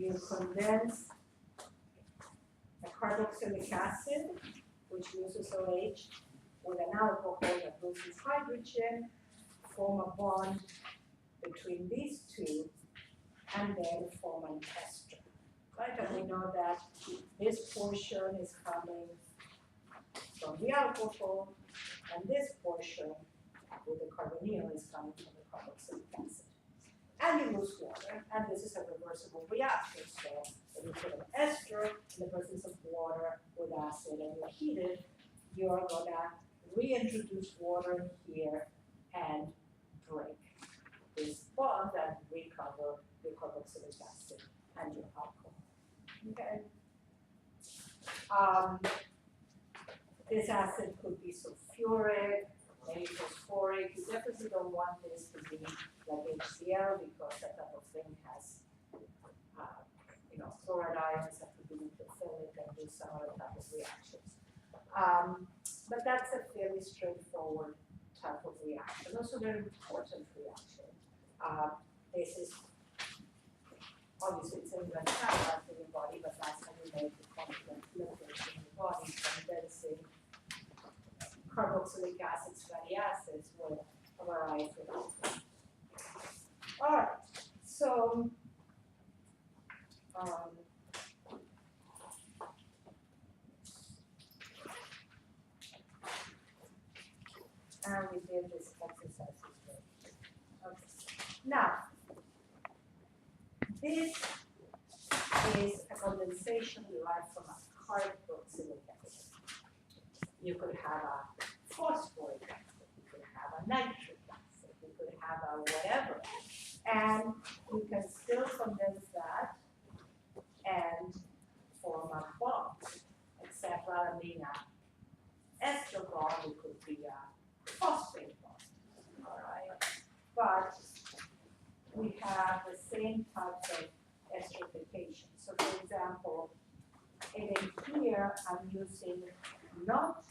you condense a carboxylic acid, which uses OH, with an alcohol that loses hydrogen, form a bond between these two, and then form an ester. Right? And we know that this portion is coming from the alcohol, and this portion with the carbonyl is coming from the carboxylic acid. And you lose water, and this is a reversible reaction. So if you put an ester in the presence of water with acid and you heat it, you're gonna reintroduce water here and break this bond and recover the carboxylic acid and your alcohol. Okay. This acid could be sulfuric, maybe phosphoric. You definitely don't want this to be like HCl because that type of thing has, chloride ions that could be nucleophilic and do some other type of reactions. But that's a fairly straightforward type of reaction. Also a very important reaction. This is obviously it's in the metabolites in your body, but that's how you make the complement lipids in your body, condensing carboxylic acids, fatty acids with a variety of alcohols. All right, so and we did this exercise as well. Okay. Now, this is a condensation derived from a carboxylic acid. You could have a phosphoric acid, you could have a nitric acid, you could have a whatever. And you can still condense that and form a bond, except rather than being a ester bond, it could be a phosphate bond. All right, but we have the same types of esterification. So, for example, in here I'm using not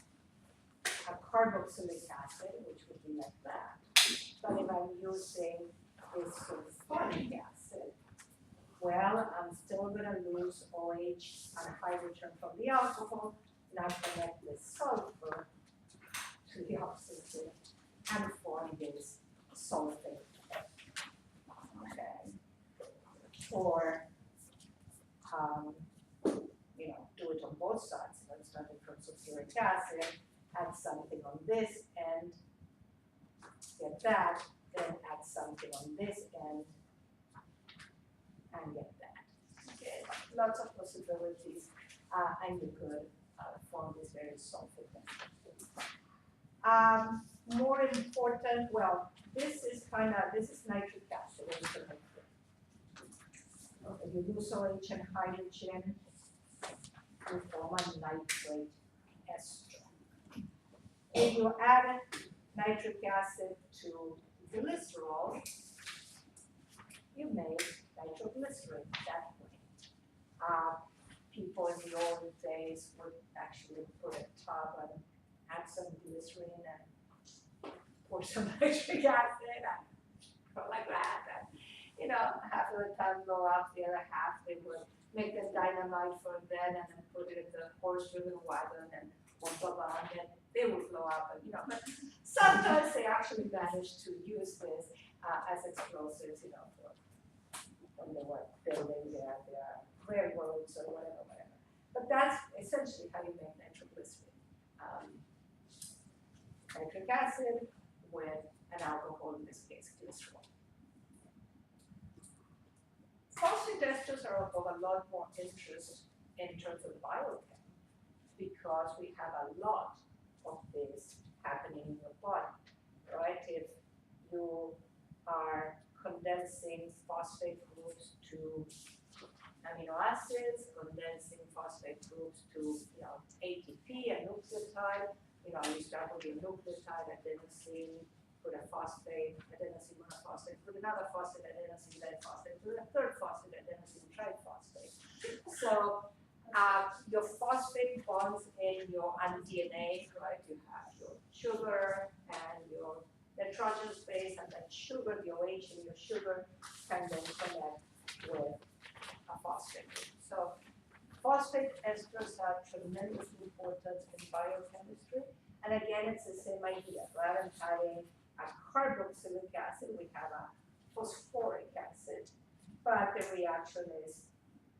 a carboxylic acid, which would be like that, but if I'm using this sulfuric acid, well, I'm still going to lose OH and hydrogen from the alcohol. Now connect the sulfur to the oxygen and form this sulfate. Okay. Or, do it on both sides. So I'm starting from sulfuric acid, add something on this end, get that, then add something on this end, and get that. Okay, lots of possibilities, and you could form this very sulfate. More important, well, this is nitric acid. Okay, you lose OH and hydrogen, you form a nitrate ester. If you add nitric acid to glycerol, you make nitroglycerin that way. People in the old days would actually put a tub and add some glycerin and pour some nitric acid and go like that. And, half of the time go up, the other half they would make the dynamite for then and then put it in the horse-driven wagon and blah, blah, blah, and then they would blow up. And, but sometimes they actually managed to use this as explosives, for when they were building their railroads or whatever. But that's essentially how you make nitroglycerin. Nitric acid with an alcohol, in this case, glycerol. Phosphate esters are of a lot more interest in terms of biochem because we have a lot of this happening in your body, right? If you are condensing phosphate groups to amino acids, condensing phosphate groups to ATP, a nucleotide, you start with your nucleotide, adenosine, put a phosphate, adenosine monophosphate, put another phosphate, adenosine diphosphate, put a third phosphate, adenosine triphosphate. So your phosphate bonds in your DNA, right? You have your sugar and your nitrogenous base, and then sugar, the OH in your sugar can then connect with a phosphate. phosphate group. So phosphate esters are tremendously important in biochemistry. And again, it's the same idea. Rather than having a carboxylic acid, we have a phosphoric acid. But the reaction is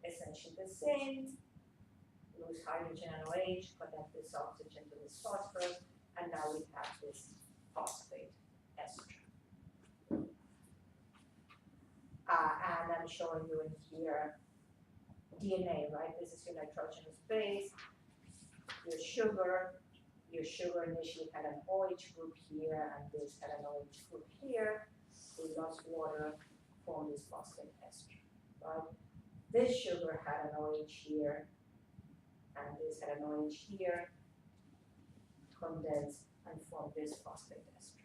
essentially the same. Lose hydrogen and OH, connect this oxygen to this phosphorus, and now we have this phosphate ester. And I'm showing you in here DNA, right? This is your nitrogenous base, your sugar initially had an OH group here, and this had an OH group here. We lost water, formed this phosphate ester, right? This sugar had an OH here, and this had an OH here, condensed and formed this phosphate ester.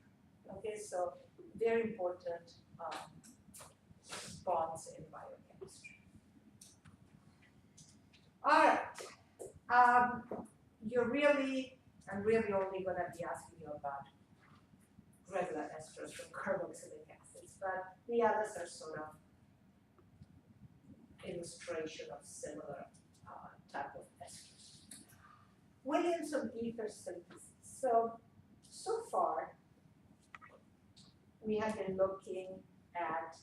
Okay, so very important bonds in biochemistry. All right, I'm really only going to be asking you about regular esters from carboxylic acids, but the others are sort of illustration of similar type of esters. Williamson ether synthesis. So far, we have been looking at,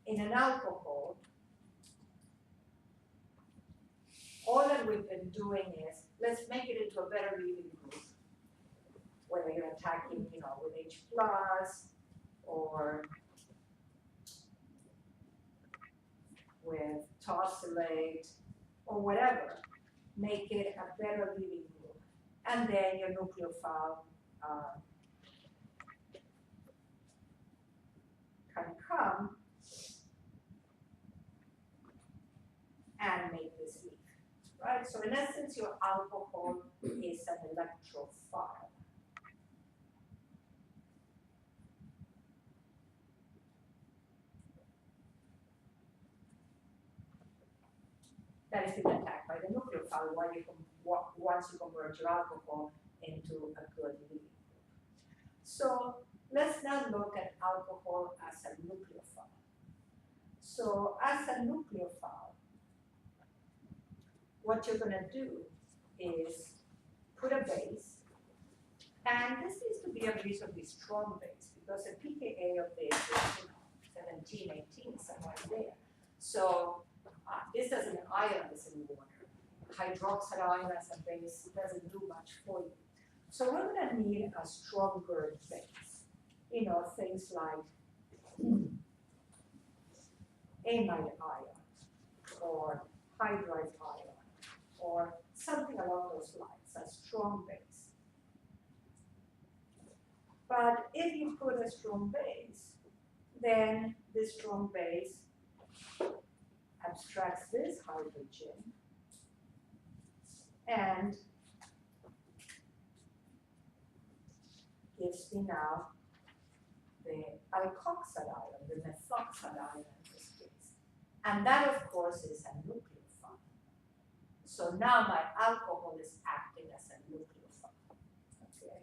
in an alcohol, all that we've been doing is, let's make it into a better leaving group. Whether you're attacking, with H plus or with tosylate or whatever, make it a better leaving group. And then your nucleophile can come and make this leave, right? So in essence, your alcohol is an electrophile. That is being attacked by the nucleophile once you convert your alcohol into a good leaving group. So let's now look at alcohol as a nucleophile. So as a nucleophile, what you're going to do is put a base, and this needs to be a reasonably strong base because the pKa of this is 17, 18, somewhere there. So this doesn't ionize in water. Hydroxide ion as a base doesn't do much for you. So we're going to need a stronger base. Things like amide ion or hydride ion or something along those lines, a strong base. But if you put a strong base, then this strong base abstracts this hydrogen and gives me now the alkoxide ion, the methoxide ion in this case. And that, of course, is a nucleophile. So now my alcohol is acting as a nucleophile. Okay.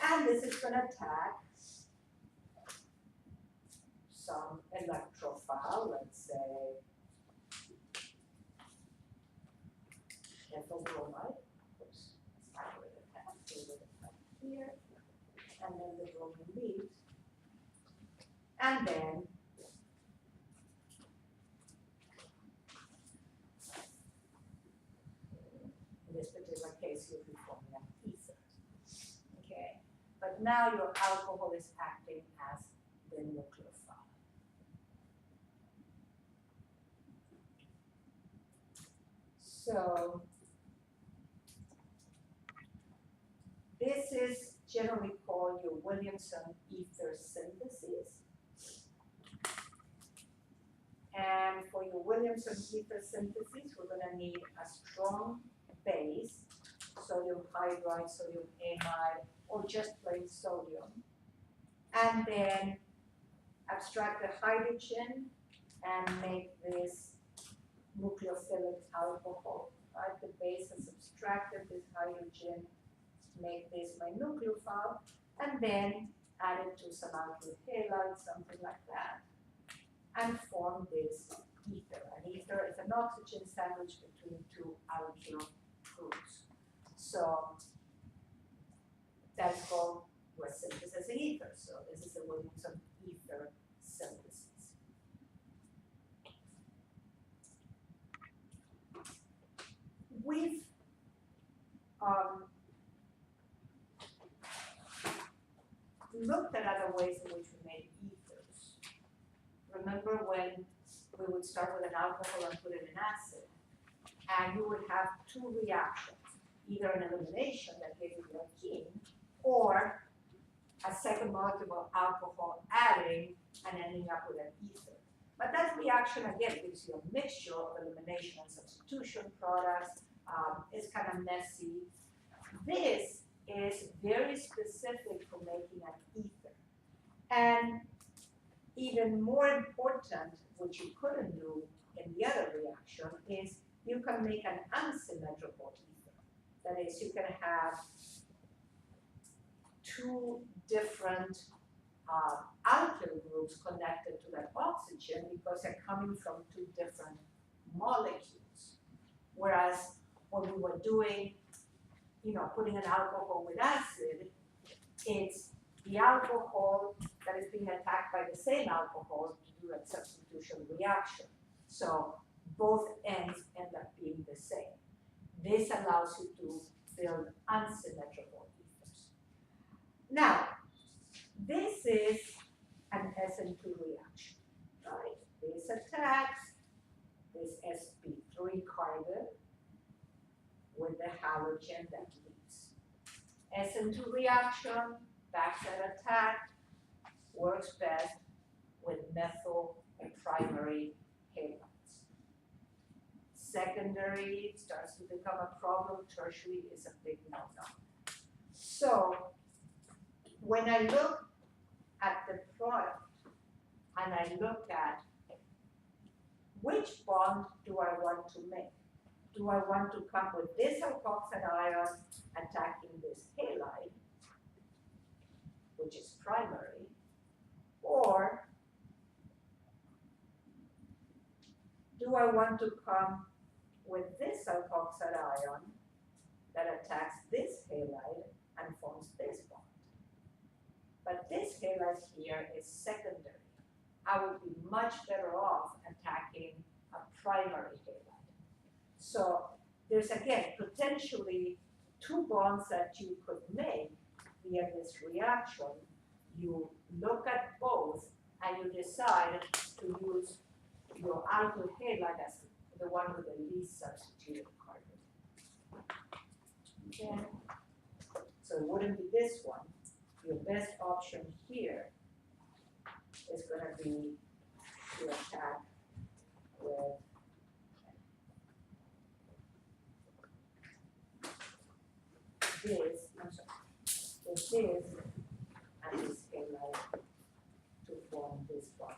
And this is going to attack some electrophile, let's say ethyl bromide. Oops, start with attack here, and then the bromine leaves, and then in this particular case you'll be forming an ether. Okay, but now your alcohol is acting as the nucleophile. So this is generally called your Williamson ether synthesis. And for your Williamson ether synthesis, we're going to need a strong base, sodium hydride, sodium amide, or just plain sodium. And then abstract the hydrogen and make this nucleophilic alcohol. Right? The base has subtracted this hydrogen, make this my nucleophile, and then add it to some alkyl halide, something like that, and form this ether. An ether is an oxygen sandwich between two alkyl groups. So that's called West synthesis in ether. So this is a Williamson ether synthesis. We've looked at other ways in which we made ethers. Remember when we would start with an alcohol and put it in acid, and you would have two reactions, either an elimination that gave you the alkene, or a second molecule of alcohol adding and ending up with an ether. But that reaction, again, gives you a mixture of elimination and substitution products. It's kind of messy. This is very specific for making an ether. And even more important, which you couldn't do in the other reaction, is you can make an unsymmetrical ether. That is, you can have two different alkyl groups connected to that oxygen because they're coming from two different molecules. Whereas when we were doing, putting an alcohol with acid, it's the alcohol that is being attacked by the same alcohol to do that substitution reaction. So both ends end up being the same. This allows you to build unsymmetrical ethers. Now, this is an SN2 reaction, right? This attacks this sp3 carbon with the halogen that leaves. SN2 reaction, backside attack, works best with methyl and primary halides. Secondary starts to become a problem, tertiary is a big no-no. So when I look at the product and I look at which bond do I want to make? Do I want to come with this alkoxide ion attacking this halide, which is primary, or do I want to come with this alkoxide ion that attacks this halide and forms this bond? But this halide here is secondary. I would be much better off attacking a primary halide. So there's, again, potentially two bonds that you could make via this reaction. You look at both and you decide to use your alkyl halide as the one with the least substituted carbon. Okay. So it wouldn't be this one. Your best option here is going to be to attack with this, with this and this halide to form this bond.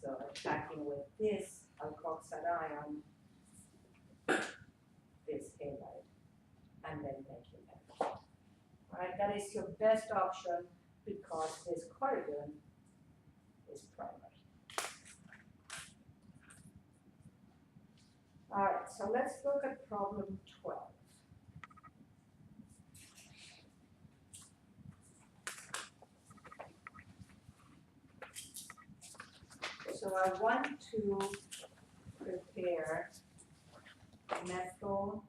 So attacking with this alkoxide ion, this halide, and then making it. All right, that is your best option because this carbon is primary. All right, so let's look at problem 12. So I want to prepare methyl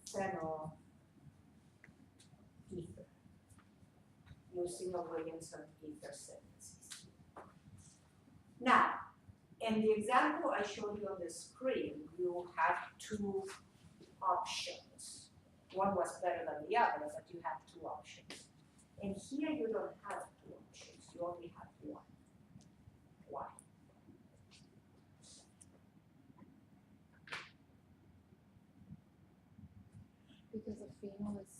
phenyl ether using a Williamson ether synthesis. Now, In the example I showed you on the screen, you had two options. One was better than the other, but you have two options. And here you don't have two options, you only have one. Why? Because the phenol is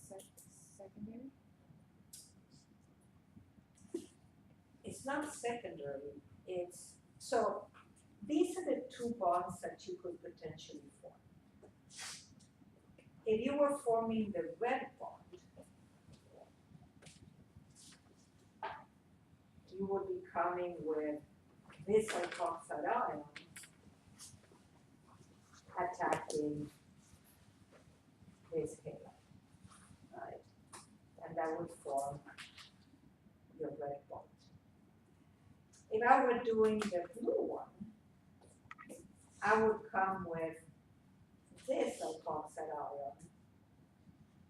secondary? It's not secondary, it's, so these are the two bonds that you could potentially form. If you were forming the red bond, you would be coming with this hydroxide ion attacking this halide, right? And that would form your red bond. If I were doing the blue one, I would come with this hydroxide ion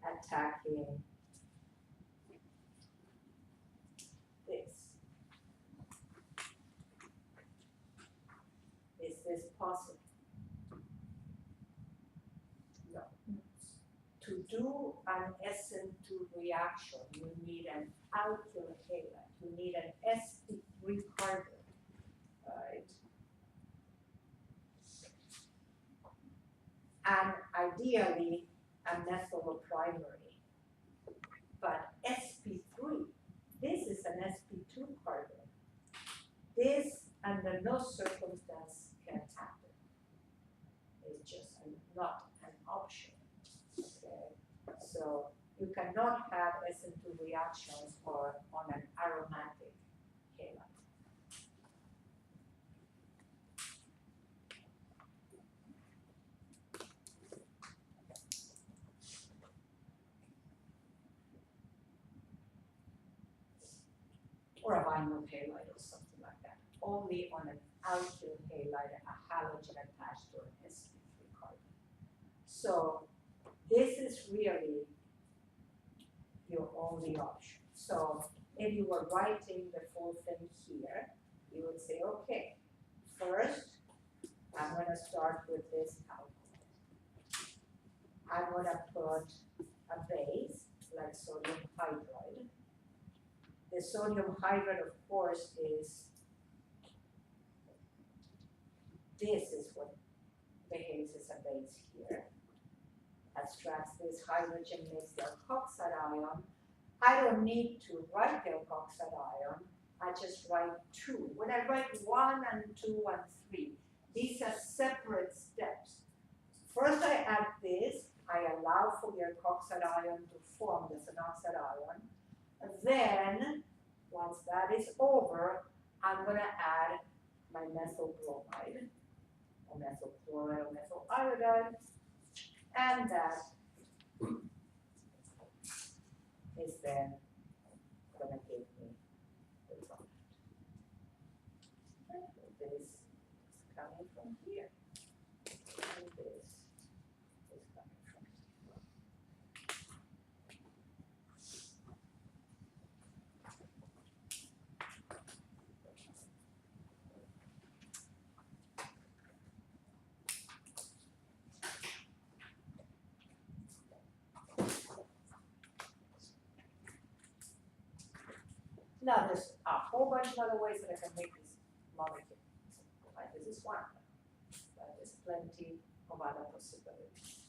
attacking this. Is this possible? No. To do an SN2 reaction, you need an alkyl halide. You need an sp3 carbon, right? And ideally, a methyl primary. But sp3, this is an sp2 carbon. This, under no circumstance, can happen. It's just not an option. Okay, so you cannot have SN2 reactions or on an aromatic halide. Or a vinyl halide or something like that. Only on an alkyl halide, a halogen attached to an sp3 carbon. So this is really your only option. So if you were writing the full thing here, you would say, okay, first, I'm gonna start with this alcohol. I'm gonna put a base, like sodium hydride. The sodium hydride, of course, this is what behaves as a base here. Abstracts this hydrogen, makes the alkoxide ion. I don't need to write the alkoxide ion, I just write 2. When I write 1 and 2 and 3, these are separate steps. First I add this, I allow for the alkoxide ion to form the phenoxide ion. And then, once that is over, I'm gonna add my methyl bromide, or methyl chloride, or methyl iodide, and that is then gonna give me the product. This is coming from here, and this is coming from here. Now, there's a whole bunch of other ways that I can make this molecule. Right? This is one, but there's plenty of other possibilities.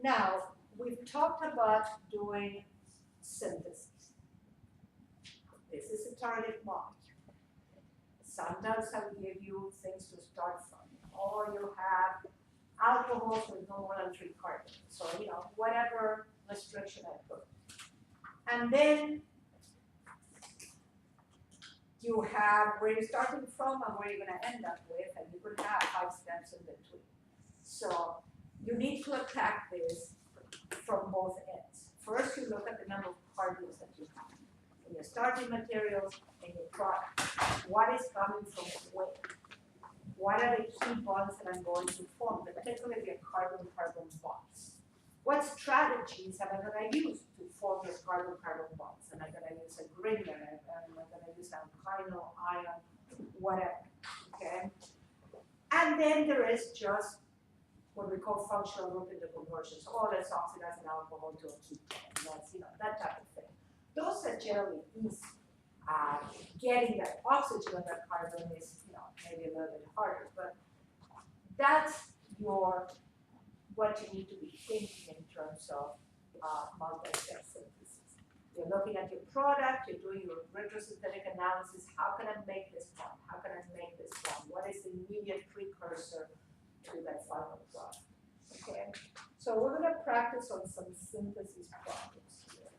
Now, we've talked about doing synthesis. This is a target molecule. Sometimes I will give you things to start from, or you have alcohols with no more than 3 carbons. So, whatever restriction I put. And then you have where you're starting from and where you're going to end up with, and you could have 5 steps in between. So you need to attack this from both ends. First, you look at the number of carbons that you have in your starting materials and your product. What is coming from where? What are the key bonds that I'm going to form, particularly the carbon-carbon bonds? what strategies am I gonna use to form those carbon-carbon bonds? Am I gonna use a grignard? Am I gonna use alkynyl ion, whatever, okay? And then there is just what we call functional group interconversions. Oh, let's oxidize an alcohol to a ketone. Let's, that type of thing. Those are generally easy. Getting that oxygen on that carbon is, maybe a little bit harder, but that's what you need to be thinking in terms of multi-step synthesis. You're looking at your product, you're doing your retrosynthetic analysis. How can I make this bond? How can I make this bond? What is the immediate precursor to that final product? Okay, so we're going to practice on some synthesis problems here.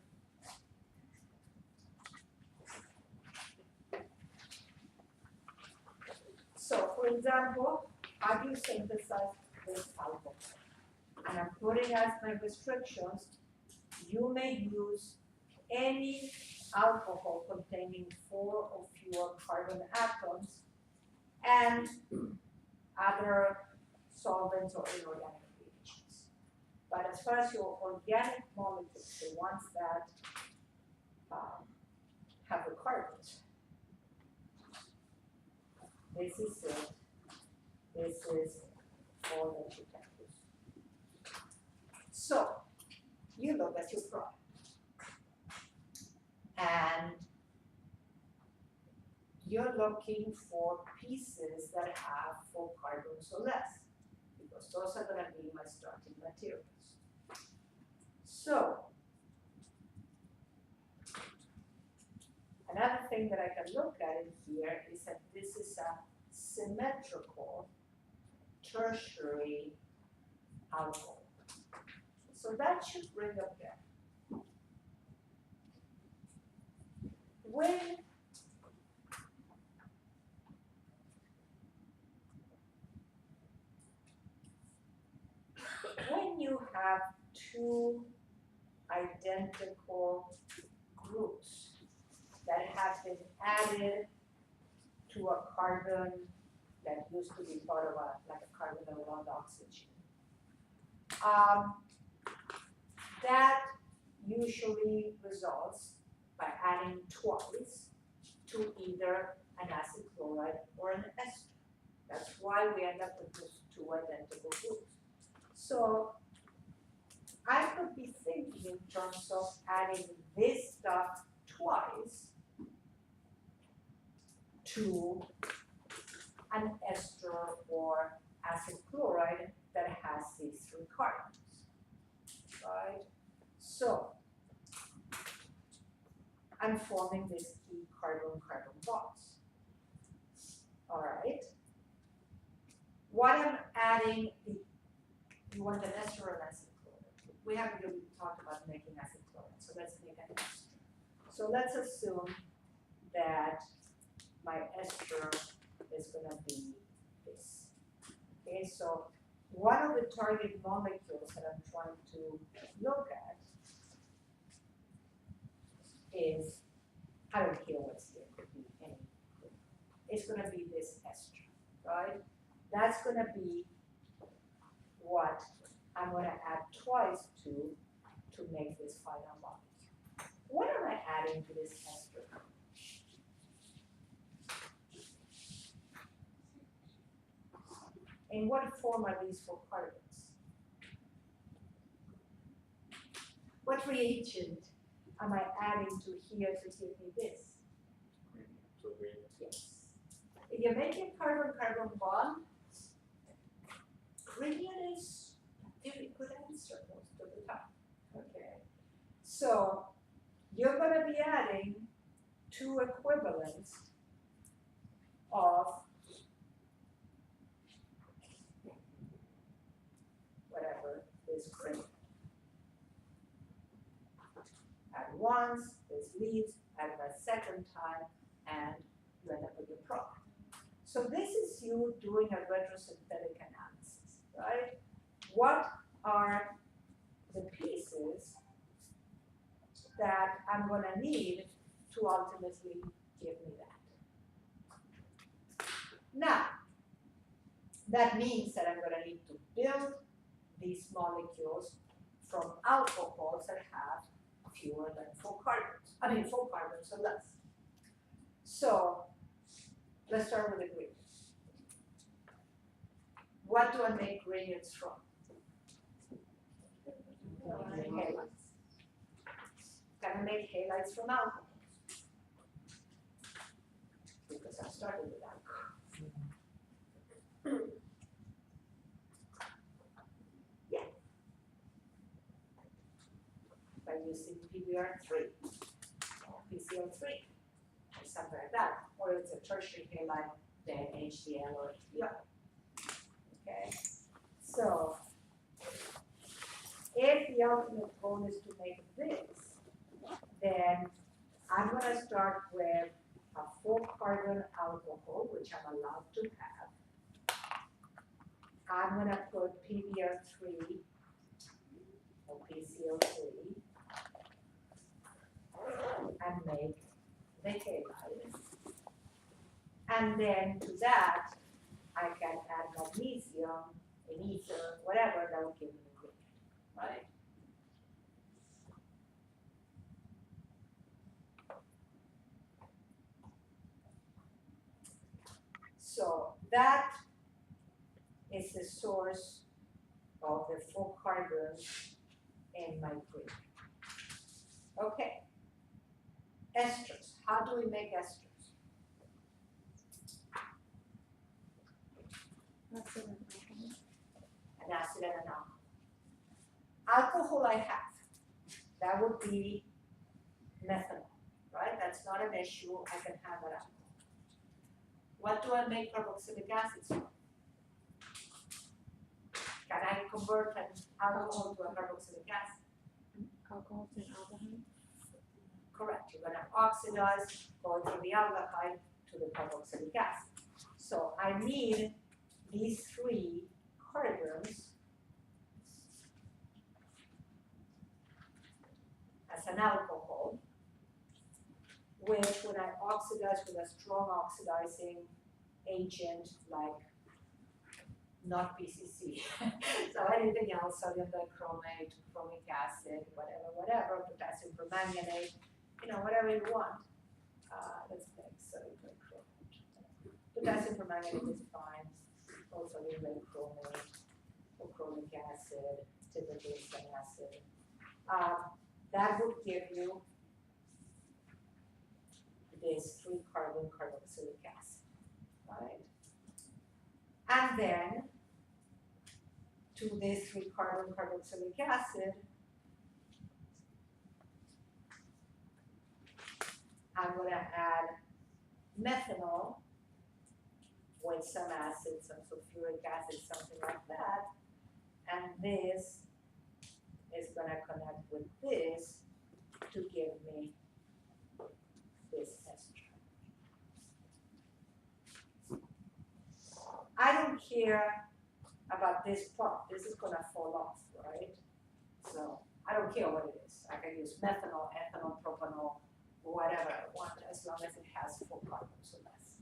So, for example, how do you synthesize this alcohol? And I'm putting as my restrictions, you may use any alcohol containing 4 or fewer carbon atoms and other solvents or inorganic reagents. But as far as your organic molecules, the ones that have the carbons, this is it. This is all that you can use. So, you look at your product. And you're looking for pieces that have 4 carbons or less, because those are going to be my starting materials. So, another thing that I can look at in here is that this is a symmetrical tertiary alcohol. So that should bring up there. When you have 2 identical groups that have been added to a carbon that used to be part of like a carbonyl bond oxygen, that usually results by adding twice to either an acid chloride or an ester. That's why we end up with those 2 identical groups. So I could be thinking in terms of adding this stuff twice to an ester or acid chloride that has these 3 carbons, right? So I'm forming these key carbon-carbon bonds. All right. What I'm adding, you want an ester or an acid chloride? We haven't really talked about making acid chloride, so let's make an ester. So let's assume that my ester is going to be this. Okay, so one of the target molecules that I'm trying to look at is, I don't care what's here, it could be any. It's going to be this ester, right? That's going to be what I'm going to add twice to make this final molecule. What am I adding to this ester? In what form are these 4 carbons? What reagent am I adding to here to give me this? Yes. If you're making carbon-carbon bond, gradient is a very good answer most of the time. Okay. So you're going to be adding 2 equivalents of whatever is gradient. Add once, this leaves, add a second time, and you end up with your product. So this is you doing a retrosynthetic analysis, right? What are the pieces that I'm going to need to ultimately give me that? Now, that means that I'm going to need to build these molecules from alcohols that have fewer than 4 carbons, 4 carbons or less. So, let's start with the gradients. What do I make gradients from? Halides. Can I make halides from alcohols? Because I started with alcohol. Yeah. By using PBr3 or PCl3 or something like that, or it's a tertiary halide, then HDL or HBr. Okay, so if the ultimate goal is to make this, then I'm gonna start with a 4-carbon alcohol, which I'm allowed to have. I'm gonna put PBr3 or PCl3 and make the halide. And then to that, I can add magnesium, an ether, whatever, that will give me the gradient, right? So that is the source of the 4 carbons in my gradient. Okay. Esters. How do we make esters? Acid and alcohol. An acid and an alcohol. Alcohol I have. That would be methanol, right? That's not an issue. I can have that alcohol. What do I make carboxylic acids from? Can I convert an alcohol to a carboxylic acid? Alcohol to an aldehyde. Correct. You're gonna oxidize, going from the aldehyde to the carboxylic acid. So I need these 3 carbons as an alcohol, which when I oxidize with a strong oxidizing agent like not PCC, so anything else, sodium dichromate, chromic acid, whatever, potassium permanganate, whatever you want. Let's make sodium dichromate. Potassium permanganate is fine, or sodium dichromate, or chromic acid, typically it's an acid. That would give you this 3-carbon carboxylic acid, right? And then to this 3-carbon carboxylic acid, I'm gonna add methanol with some acid, some sulfuric acid, something like that. And this is gonna connect with this to give me this ester. I don't care about this part. This is gonna fall off, right? So I don't care what it is. I can use methanol, ethanol, propanol, whatever I want, as long as it has 4 carbons or less.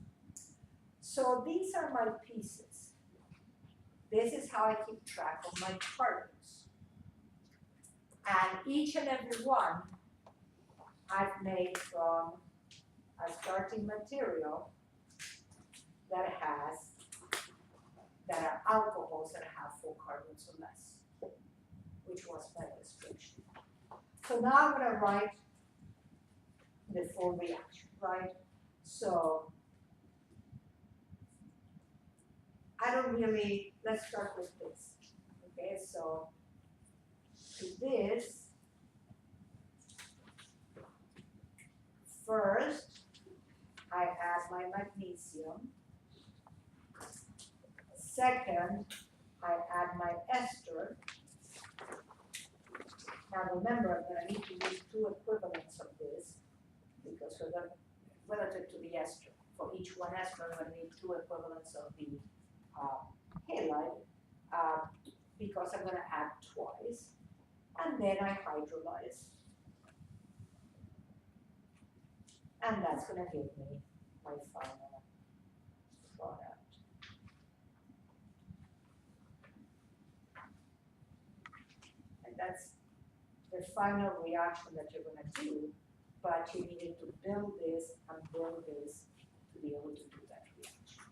So these are my pieces. This is how I keep track of my carbons. And each and every one I've made from a starting material that are alcohols that have 4 carbons or less, which was my restriction. So now I'm gonna write the full reaction, right? So let's start with this. Okay, so to this, first I add my magnesium. Second, I add my ester. Now remember, I'm gonna need to use 2 equivalents of this because we're going relative to the ester. For each one ester, I'm gonna need 2 equivalents of the halide because I'm gonna add twice. And then I hydrolyze. And that's gonna give me my final product. And that's the final reaction that you're gonna do, but you needed to build this and build this to be able to do that reaction.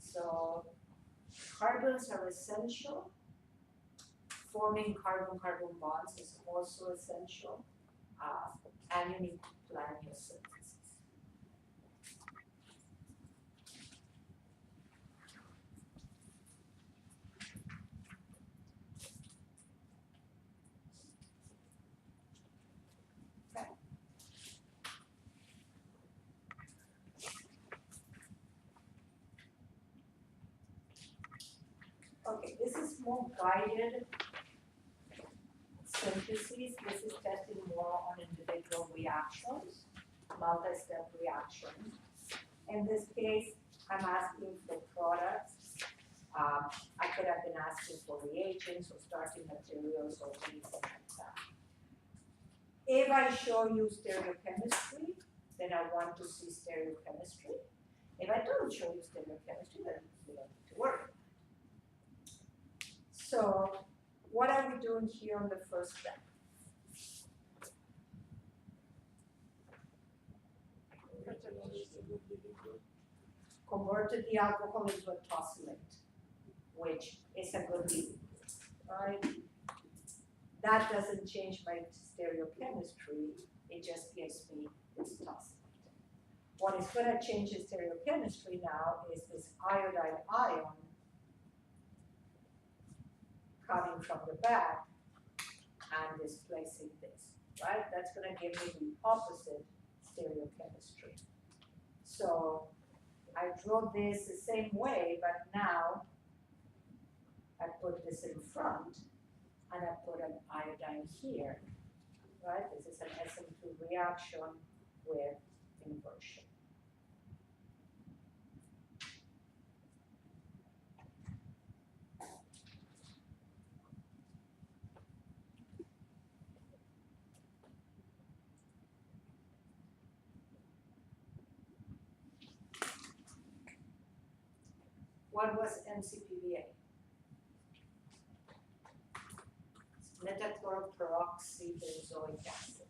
So carbons are essential. Forming carbon-carbon bonds is also essential. And you need to plan your synthesis. Okay. Okay, this is more guided synthesis. This is testing more on individual reactions, multi-step reactions. In this case, I'm asking for products. I could have been asking for reagents or starting materials or anything like that. If I show you stereochemistry, then I want to see stereochemistry. If I don't show you stereochemistry, then we don't need to worry. So what are we doing here on the first step? Converted the alcohol into a tosylate, which is a good lead, right? That doesn't change my stereochemistry, it just gives me this tosylate. What is gonna change the stereochemistry now is this iodine ion coming from the back and displacing this, right? That's gonna give me the opposite stereochemistry. So I draw this the same way, but now I put this in front and I put an iodine here, right? This is an SN2 reaction with inversion. What was MCPBA? Metachloroperoxybenzoic acid.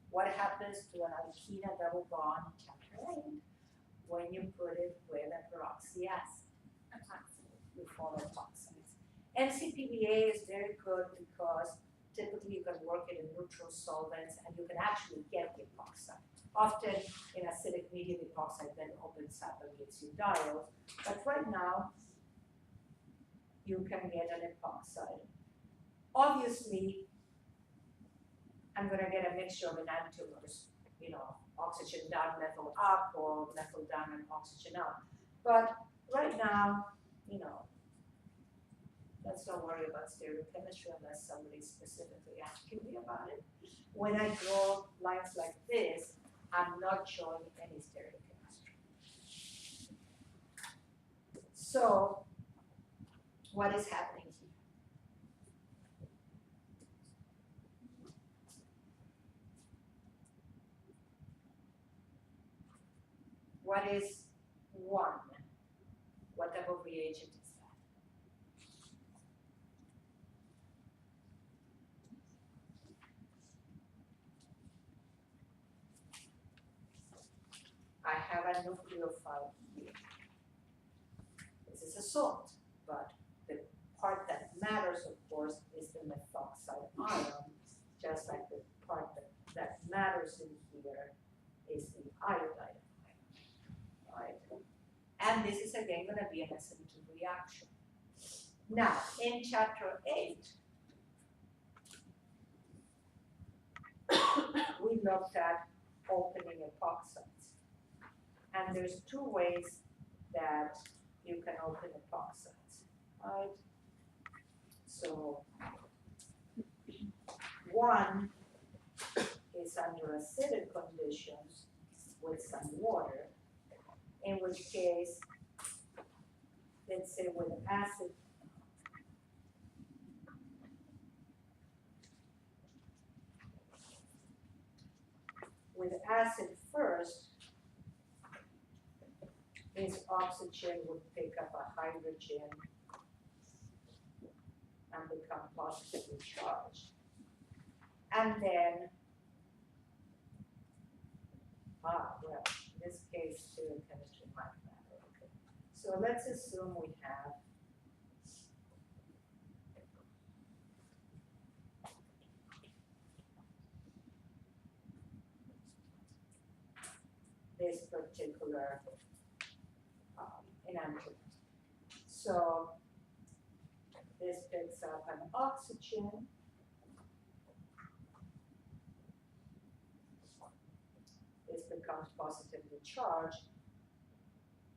What happens to an alkene double bond tetrahedrite when you put it with a peroxy acid? We form epoxides. MCPBA is very good because typically you can work it in neutral solvents and you can actually get the epoxide. Often in acidic medium, epoxide then opens up and gives you diols. But right now, you can get an epoxide. Obviously, I'm gonna get a mixture of enantiomers, oxygen down, methyl up, or methyl down and oxygen up. But right now, let's not worry about stereochemistry unless somebody's specifically asking me about it. When I draw lines like this, I'm not showing any stereochemistry. So, what is happening here? What is 1? What type of reagent is that? I have a nucleophile here. This is a salt, but the part that matters, of course, is the methoxide ion, just like the part that matters in here is the iodide ion, right? And this is again gonna be an SN2 reaction. Now, in chapter 8, we looked at opening epoxides. And there's 2 ways that you can open epoxides, right? So, one is under acidic conditions with some water, in which case let's say with acid, first, this oxygen would pick up a hydrogen and become positively charged. And then, well, in this case, stereochemistry might matter, okay. So let's assume we have this particular enantiomer. So this picks up an oxygen. This becomes positively charged.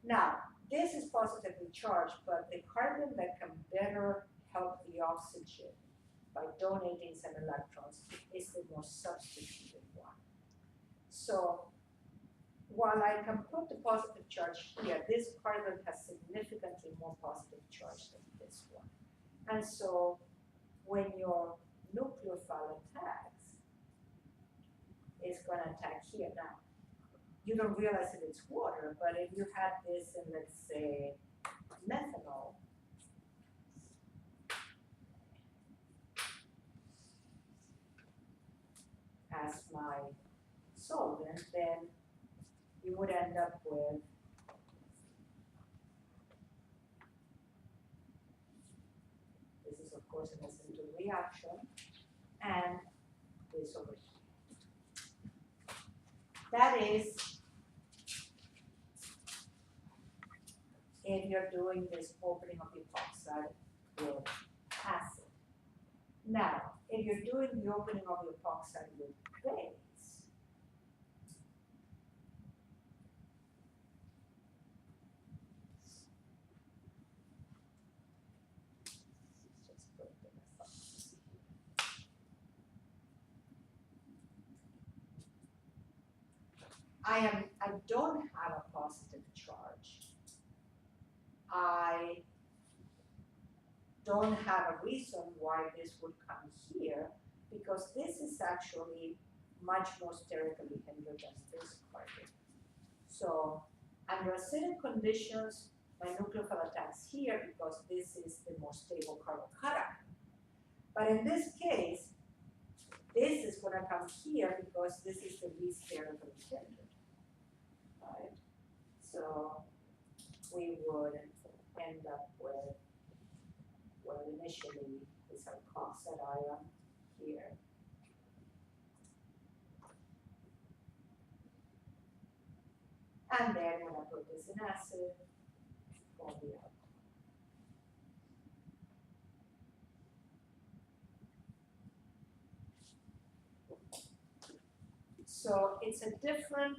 Now, this is positively charged, but the carbon that can better help the oxygen by donating some electrons is the more substituted one. So while I can put the positive charge here, this carbon has significantly more positive charge than this one. And so when your nucleophile attacks, it's going to attack here. Now, you don't realize that it's water, but if you had this in, let's say, methanol, as my solvent, then you would end up with this is of course an acidic reaction, and this over here. That is if you're doing this opening of epoxide with acid. Now, if you're doing the opening of the epoxide with base, I don't have a positive charge. I don't have a reason why this would come here, because this is actually much more sterically hindered than this carbon. So under acidic conditions, my nucleophile attacks here because this is the more stable carbocation. But in this case, this is going to come here because this is the least sterically hindered. Right? So we would end up with, well, initially this hydroxide ion here. And then when I put this in acid, all the alcohol. So it's a different,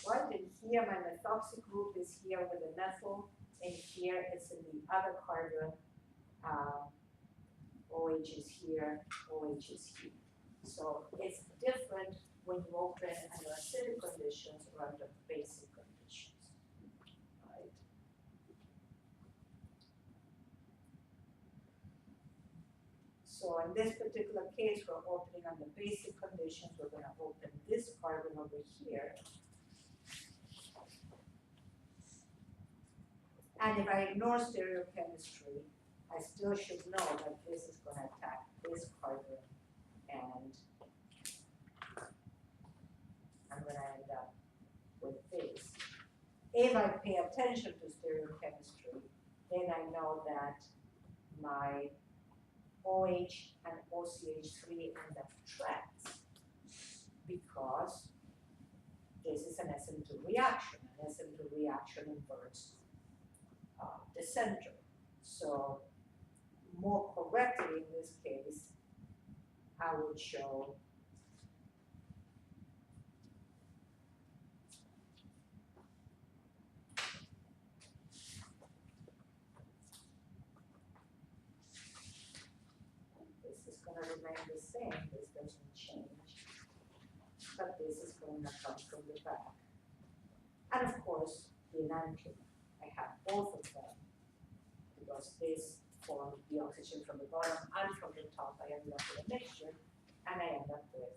right in here my methoxy group is here with the methyl, and here it's in the other carbon, OH is here, OH is here. So it's different when you open under acidic conditions or under basic conditions, right? So in this particular case, we're opening under basic conditions. We're going to open this carbon over here. And if I ignore stereochemistry, I still should know that this is going to attack this carbon, and I'm going to end up with this. If I pay attention to stereochemistry, then I know that my OH and OCH3 end up trapped because this is an SN2 reaction. An SN2 reaction inverts the center. So more correctly in this case, I would show this is going to remain the same, this doesn't change, but this is going to come from the back. And of course, the enantiomer. I have both of them because this formed the oxygen from the bottom and from the top. I ended up with a mixture, and I end up with that.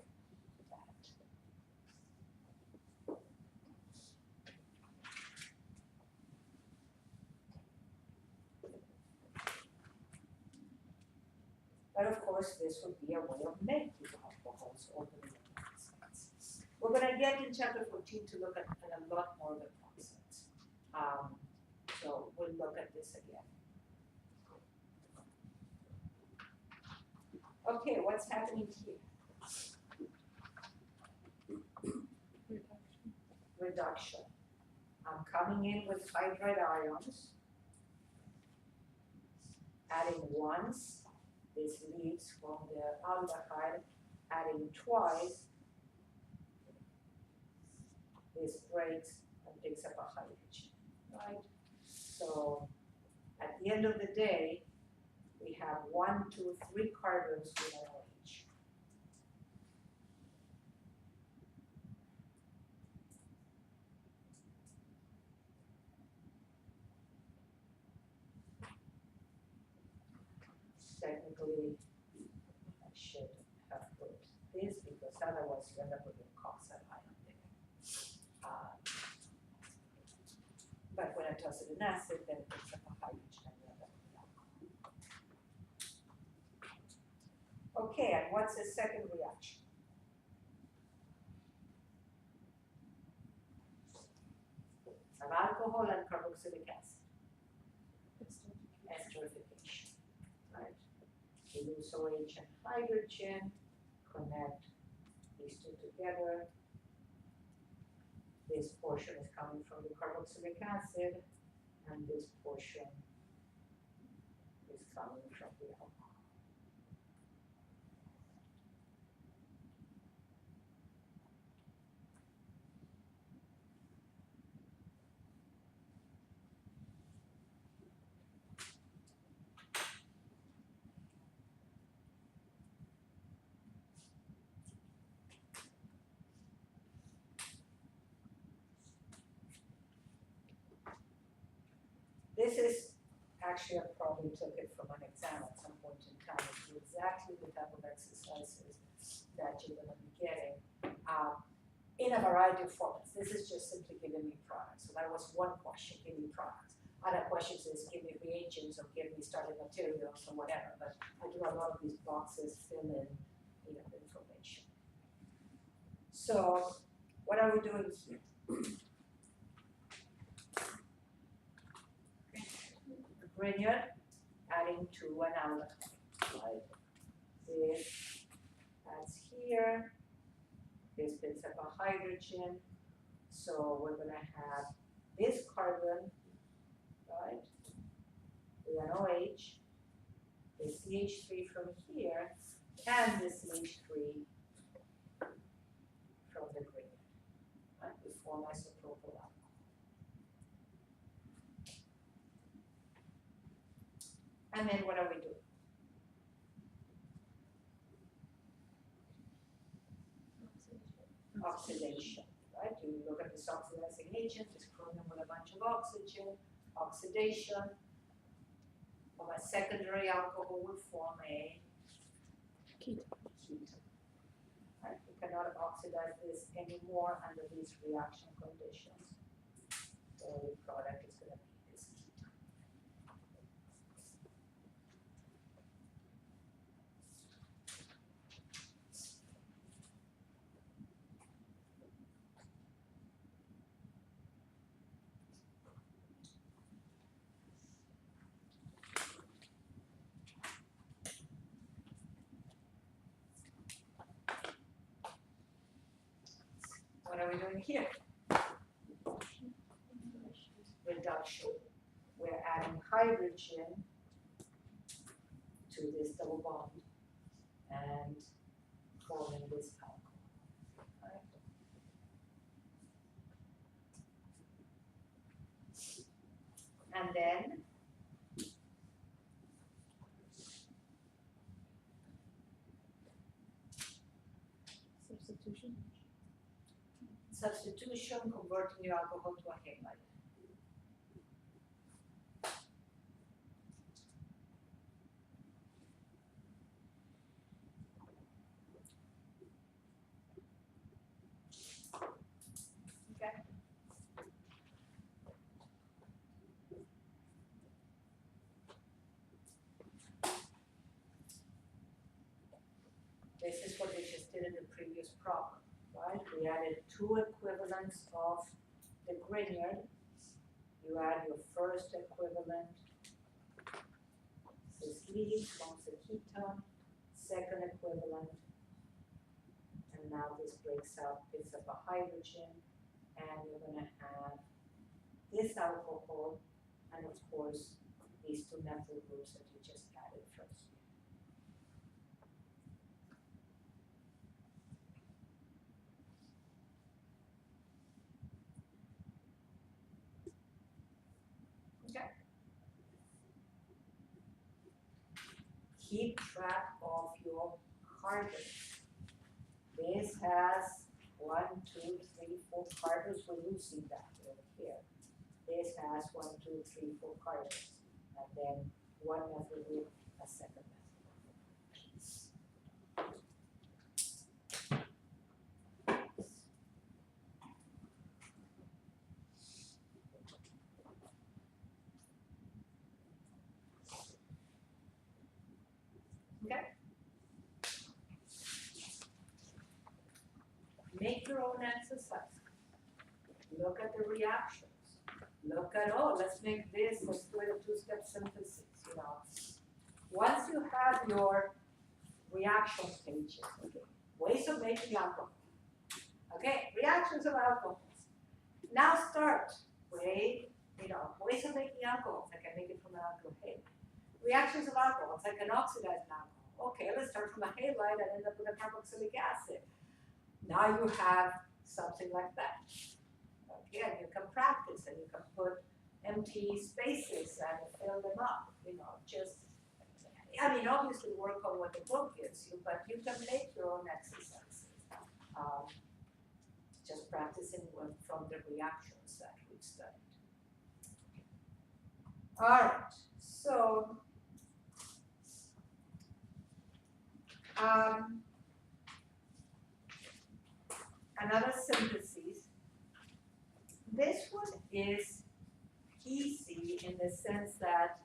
But of course, this would be a way of making alcohols or the process. We're going to get in chapter 14 to look at a lot more of the process. So we'll look at this again. Okay, what's happening here? Reduction. I'm coming in with hydride ions, adding once. This leaves from the aldehyde, adding twice. This breaks and picks up a hydrogen, right? So at the end of the day, we have 1, 2, 3 carbons with an OH. Technically, I should have put this because otherwise you end up with a oxide ion there. But when I toss it in acid, then it picks up a hydrogen and you end up with alcohol. Okay, and what's the second reaction? Of alcohol and carboxylic acid. Esterification. Right? We use OH and hydrogen, connect these two together. This portion is coming from the carboxylic acid, and this portion is coming from the alcohol. This is actually, I probably took it from an exam at some point in time. It's exactly the type of exercises that you're going to be getting in a variety of formats. This is just simply giving me products. So that was one question, give me products. Other questions is give me reagents or give me starting materials or whatever. But I do a lot of these boxes, fill in, information. So what are we doing here? Grignard, adding to an aldehyde, right? This adds here, this picks up a hydrogen, so we're gonna have this carbon, right, with an OH, the CH3 from here, and the CH3 from the Grignard, right, to form isopropyl alcohol. And then what are we doing? Oxidation, right? You look at this oxidizing agent, it's chromium with a bunch of oxygen. Oxidation of a secondary alcohol will form a ketone. Right? You cannot oxidize this anymore under these reaction conditions. So the product is going to be this ketone. What are we doing here? Reduction. We're adding hydrogen to this double bond and forming this alcohol. Right? And then Substitution. substitution, converting your alcohol to a halide. This is what we just did in the previous problem, right? We added two equivalents of the Grignard. You add your first equivalent, this leaves, one's a ketone, second equivalent, and now this breaks up, picks up a hydrogen, and you're gonna have this alcohol, and of course, these two methyl groups that you just added first. Okay. Keep track of your carbons. This has 1, 2, 3, 4 carbons. We're losing that over here. This has 1, 2, 3, 4 carbons, and then one methyl group, a second methyl group. Okay. Make your own exercise. Look at the reactions. Look at, oh, let's make this, let's do a two-step synthesis, you know. Once you have your reaction pages, okay, ways of making alcohol. Okay, reactions of alcohols. Now start with, you know, ways of making alcohols. I can make it from an alcohol. Reactions of alcohols, I can oxidize an alcohol. Okay, let's start from a halide and end up with a carboxylic acid. Now you have something like that. Again, you can practice and you can put empty spaces and fill them up, you know, just, I mean, obviously work on what the book gives you, but you can make your own exercises. Just practicing from the reactions that we've studied. All right, so, another synthesis. This one is easy in the sense that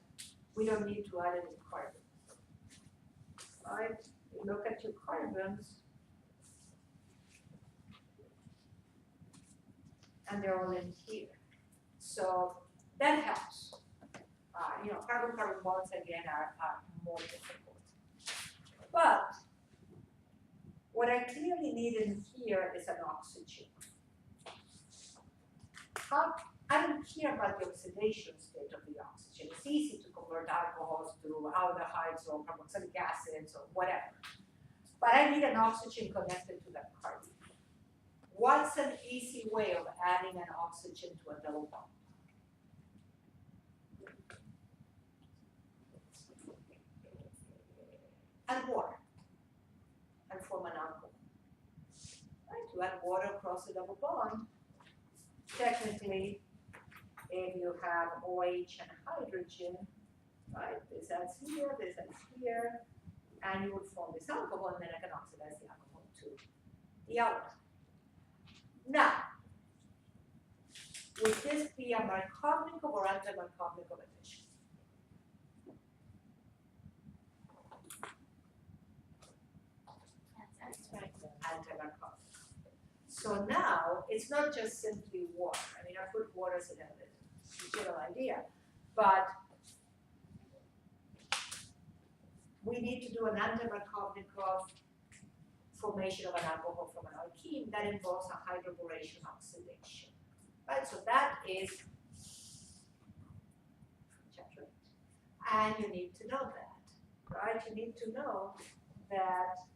we don't need to add any carbons. Right? You look at your carbons, and they're all in here. So that helps. You know, carbon-carbon bonds again are more difficult. But what I clearly need in here is an oxygen. I don't care about the oxidation state of the oxygen. It's easy to convert alcohols to aldehydes or carboxylic acids or whatever. But I need an oxygen connected to that carbon. What's an easy way of adding an oxygen to a double bond? Add water and form an alcohol. Right? You add water across the double bond. Technically, if you have OH and hydrogen, right, this adds here, and you would form this alcohol, and then I can oxidize the alcohol to the aldehyde. Now, would this be a Markovnikov or anti-Markovnikov addition? Anti-Markovnikov. So now, it's not just simply water. I mean, I put water as a general idea, but we need to do an anti-Markovnikov formation of an alcohol from an alkene that involves a hydroboration oxidation. Right, so that is chapter 8. And you need to know that, right? You need to know that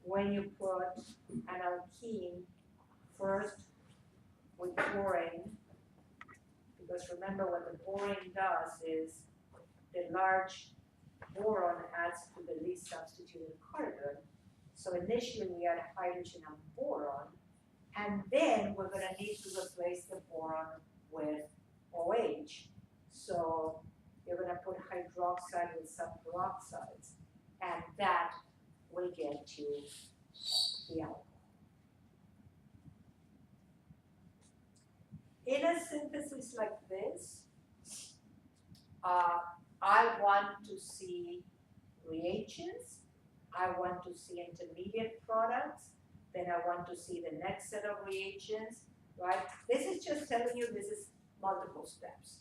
when you put an alkene first with borane, because remember what the borane does is the large boron adds to the least substituted carbon. So initially we add hydrogen and boron, and then we're going to need to replace the boron with OH. So you're going to put hydroxide with some peroxides, and that will get you the alcohol. In a synthesis like this, I want to see reagents, I want to see intermediate products, then I want to see the next set of reagents, right? This is just telling you this is multiple steps.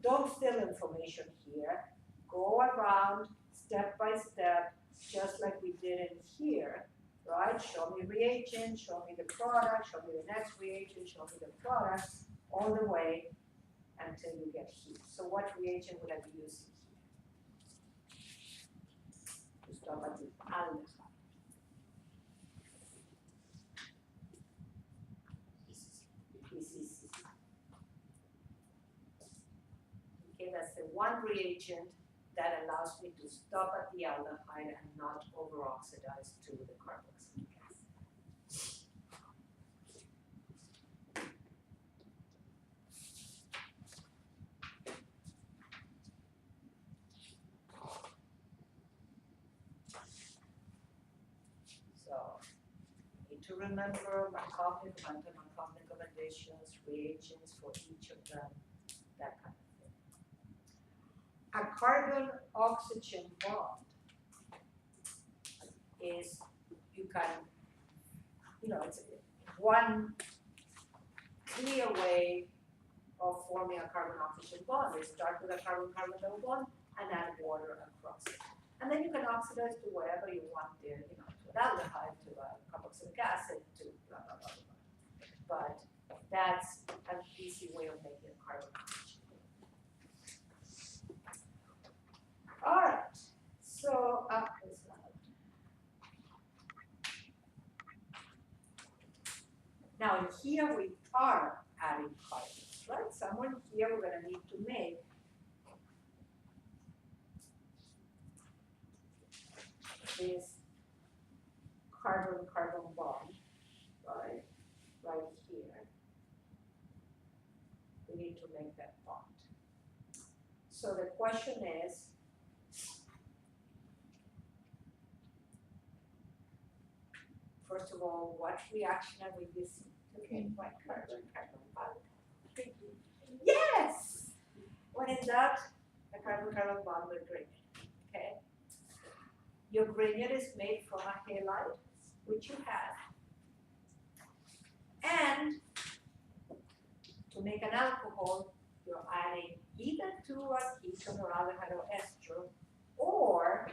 Don't steal information here. Go around step by step, just like we did in here, right? Show me reagent, show me the product, show me the next reagent, show me the product, all the way until you get here. So what reagent would I be using here? To stop at the aldehyde. PCC. Okay, that's the one reagent that allows me to stop at the aldehyde and not over-oxidize to the carboxylic acid. So, need to remember Markov and anti-Markov recommendations, reagents for each of them, that kind of thing. A carbon-oxygen bond is, you can, it's one clear way of forming a carbon-oxygen bond. They start with a carbon-carbon double bond and add water across it. And then you can oxidize to wherever you want there, to an aldehyde, to a carboxylic acid, to blah, blah, blah, blah. But that's an easy way of making a carbon-oxygen. All right, so now in here we are adding carbons, right? Somewhere here we're going to need to make this carbon-carbon bond, right? Right here. We need to make that bond. So the question is, first of all, what reaction are we using to make one carbon-carbon bond? Yes! When in doubt, a carbon-carbon bond with gradient, okay? Your gradient is made from a halide, which you have. And to make an alcohol, you're adding either to a ketone or aldehyde or ester, or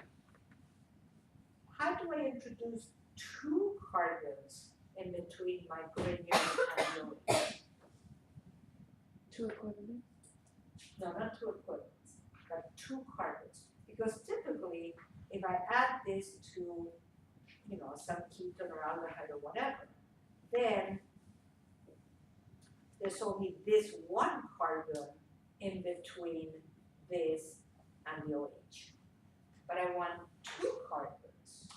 how do I introduce two carbons in between my gradient and your Two equivalent. No, not two equivalents, but two carbons. Because typically, if I add this to, some ketone or aldehyde or whatever, then there's only this one carbon in between this and the OH. But I want two carbons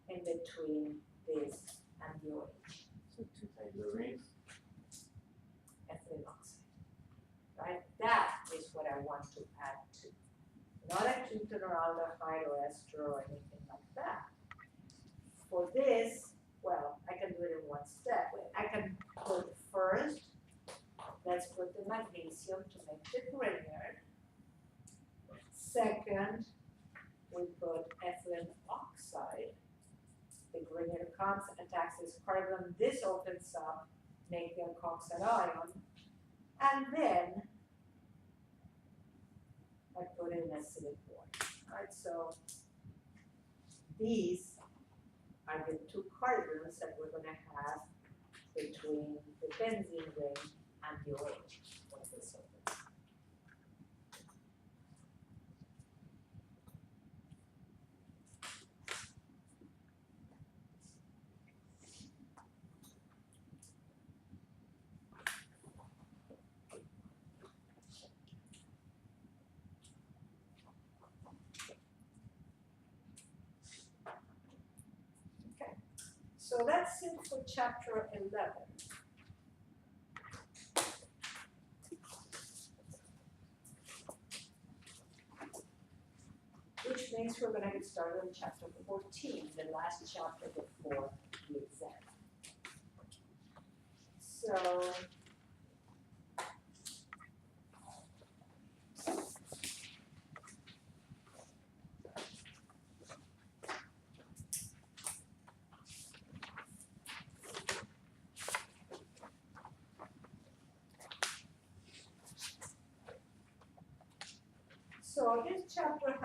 in between this and the OH. So two Fluorine. Ethylene oxide, right? That is what I want to add to. Not a ketone or aldehyde or ester or anything like that. For this, well, I can do it in one step. I can put first, let's put the magnesium to make the Grignard. Second, we put ethylene oxide. The Grignard comes, attacks this carbon, this opens up, make the alkoxide ion, and then I put in acidic water. Alright, so these are the two carbons that we're going to have between the benzene ring and the OH when this opens. So that's it for chapter 11. Which means we're going to get started on chapter 14, the last chapter before the exam. So, So this chapter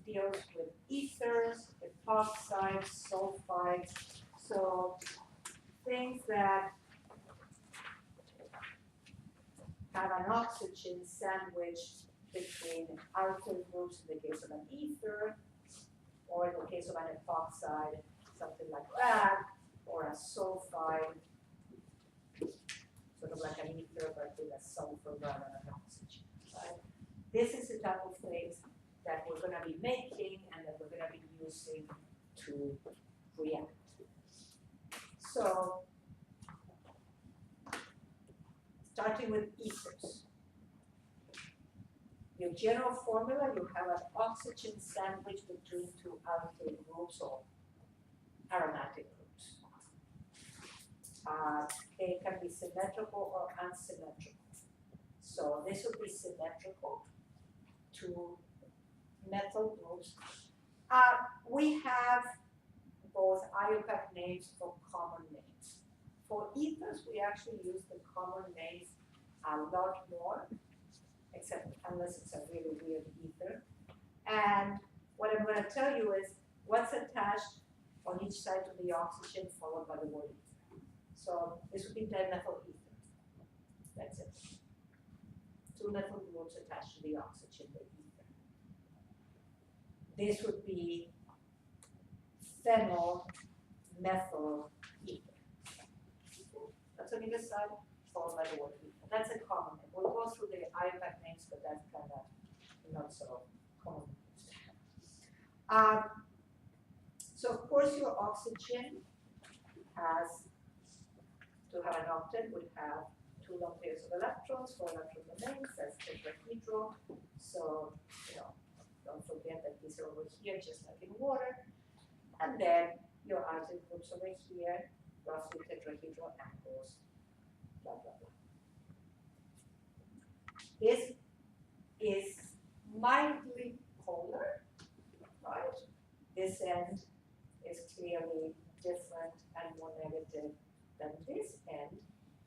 deals with ethers, epoxides, sulfides, so things that have an oxygen sandwiched between alkyl groups in the case of an ether, or in the case of an epoxide, something like that, or a sulfide, sort of like an ether but with a sulfur rather than an oxygen, right? This is the type of things that we're gonna be making and that we're gonna be using to react. So, starting with ethers. Your general formula, you have an oxygen sandwich between two alkyl groups or aromatic groups. They can be symmetrical or unsymmetrical. So this would be symmetrical to methyl groups. We have both IUPAC names for common names. For ethers, we actually use the common names a lot more, except unless it's a really weird ether. And what I'm going to tell you is what's attached on each side to the oxygen followed by the word ether. So this would be dimethyl ether. That's it. Two methyl groups attached to the oxygen, the ether. This would be phenyl methyl ether. That's on either side, followed by the word ether. That's a common name. We'll go through the IUPAC names, but that's kind of not so common. So of course your oxygen has to have an octet, would have 2 lone pairs of electrons, 4 electron domains, that's tetrahedral. So, don't forget that these are over here, just like in water. And then your alkyl groups over here, roughly tetrahedral angles, blah, blah, blah. This is mildly polar, right? This end is clearly different and more negative than this end.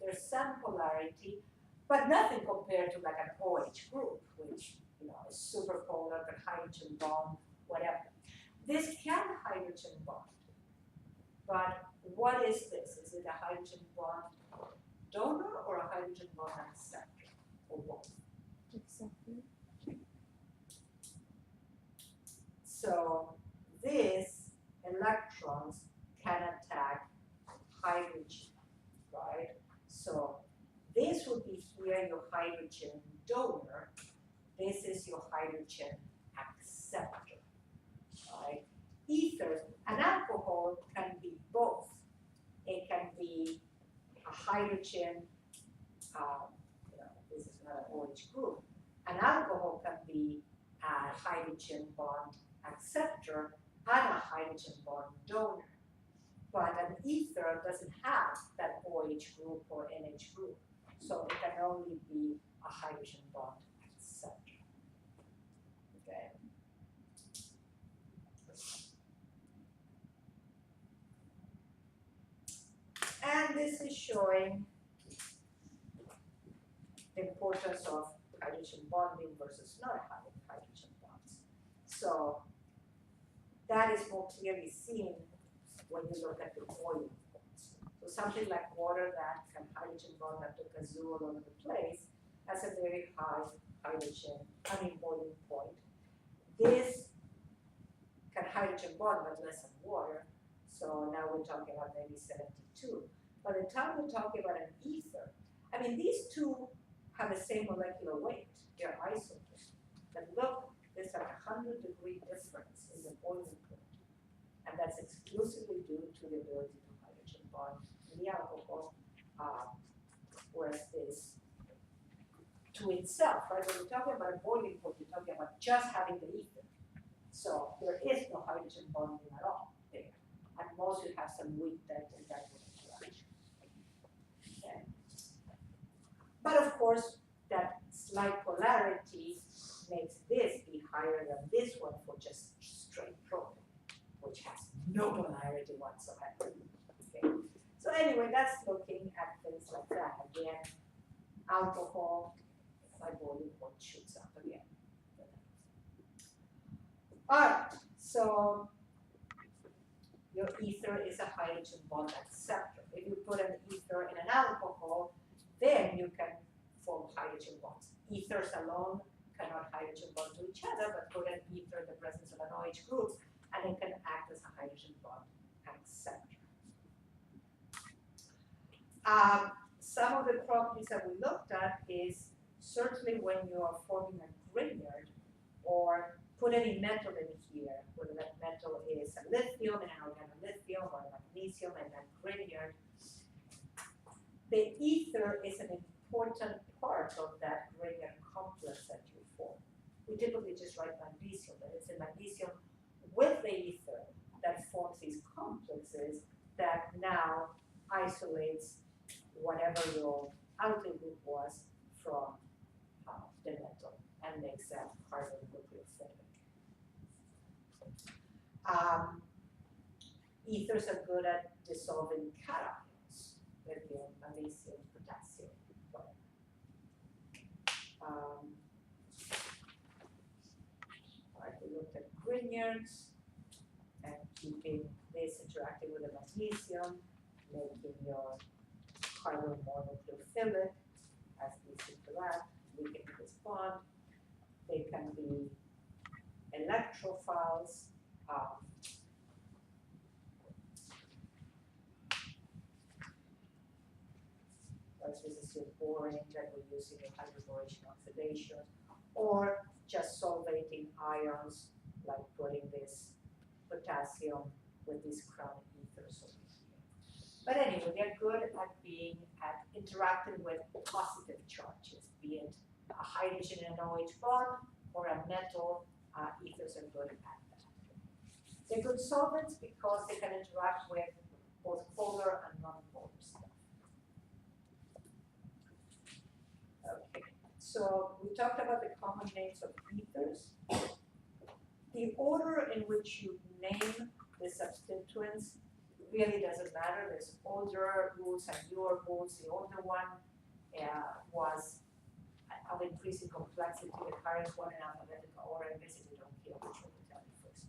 There's some polarity, but nothing compared to like an OH group, which is super polar, but hydrogen bond, whatever. This can hydrogen bond, but what is this? Is it a hydrogen bond donor or a hydrogen bond acceptor, or both? Accepted. So these electrons can attack hydrogen, right? So this would be here your hydrogen donor. This is your hydrogen acceptor, right? Ethers, an alcohol can be both. It can be a hydrogen, this is not an OH group. An alcohol can be a hydrogen bond acceptor and a hydrogen bond donor. But an ether doesn't have that OH group or NH group, so it can only be a hydrogen bond acceptor. Okay. And this is showing the importance of hydrogen bonding versus not having hydrogen bonds. So that is more clearly seen when you look at the boiling points. So something like water that can hydrogen bond up to kazoo all over the place has a very high boiling point. This can hydrogen bond but less than water. So now we're talking about maybe 72. By the time we're talking about an ether, these two have the same molecular weight, they're isomers. But look, there's a 100-degree difference in the boiling point. And that's exclusively due to the ability to hydrogen bond in the alcohol, whereas this to itself, right? When you're talking about a boiling point, you're talking about just having the ether. So there is no hydrogen bonding at all there. At most you have some weak dentin interaction. Okay. But of course, that slight polarity makes this be higher than this one for just straight propane, which has no polarity whatsoever. Okay. So anyway, that's looking at things like that. Again, alcohol, my boiling point shoots up again. Alright, so your ether is a hydrogen bond acceptor. If you put an ether in an alcohol, then you can form hydrogen bonds. Ethers alone cannot hydrogen bond to each other, but put an ether in the presence of an OH group, and it can act as a hydrogen bond acceptor. Some of the properties that we looked at is certainly when you are forming a Grignard, or put any metal in here, whether that metal is a lithium and an organolithium or a magnesium and a Grignard, the ether is an important part of that Grignard complex that you form. We typically just write magnesium, but it's the magnesium with the ether that forms these complexes that now isolates whatever your outer group was from the metal and makes that carbonucleophilic. Ethers are good at dissolving cations, lithium, magnesium, potassium, whatever. Alright, we looked at Grignards and keeping this interacting with the magnesium, making your carbon more nucleophilic as these interact, weaken this bond. They can be electrophiles. This is your boring that we're using in hydroboration oxidation, or just solvating ions, like putting this potassium with these crown ethers over here. But anyway, they're good at interacting with positive charges, be it a hydrogen and OH bond or a metal, ethers are good at that. They're good solvents because they can interact with both polar and non-polar stuff. Okay, so we talked about the common names of ethers. The order in which you name the substituents really doesn't matter. There's older rules and newer rules. The older one was of increasing complexity. The current one in alphabetical order, I basically don't care which one to tell you first.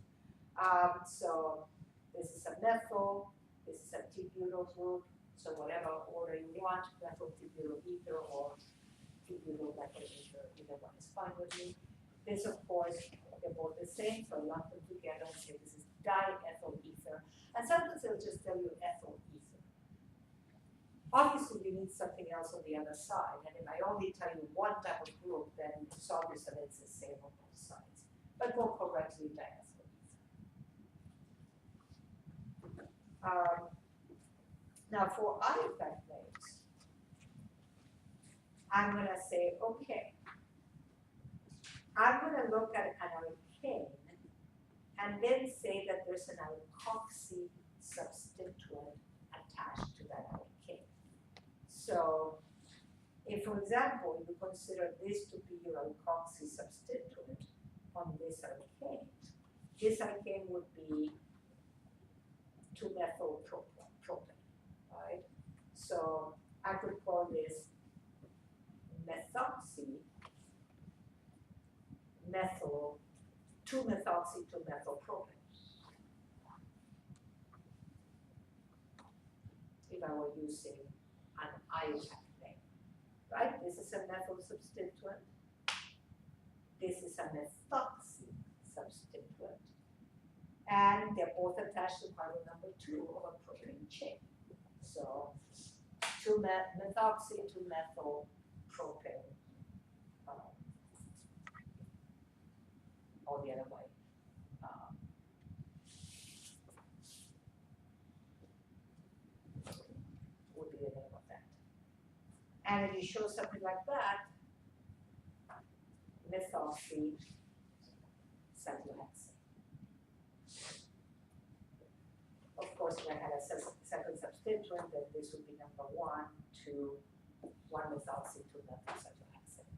So this is a methyl, this is a T-butyl group, so whatever order you want, methyl T-butyl ether or T-butyl methyl ether, either one is fine with me. This, of course, they're both the same, so lump them together and say this is diethyl ether. And sometimes they'll just tell you ethyl ether. Obviously, you need something else on the other side, and if I only tell you one type of group, then it's obvious that it's the same on both sides. But more correctly, diethyl ether. Now, for IUPAC names, I'm going to say, okay, I'm going to look at an alkane and then say that there's an alkoxy substituent attached to that alkane. So, if, for example, you consider this to be your alkoxy substituent on this alkane would be 2-methylpropane, right? So, I could call this methoxy methyl 2-methoxy 2-methylpropane. If I were using an IUPAC name, right? This is a methyl substituent. This is a methoxy substituent. And they're both attached to carbon number 2 of a propane chain. So 2-methoxy 2-methylpropane. Or the other way. Would be the name of that. And if you show something like that, methoxy cyclohexane. Of course, if I had a second substituent, then this would be number 1, 2, 1-methoxy 2-methylcyclohexane.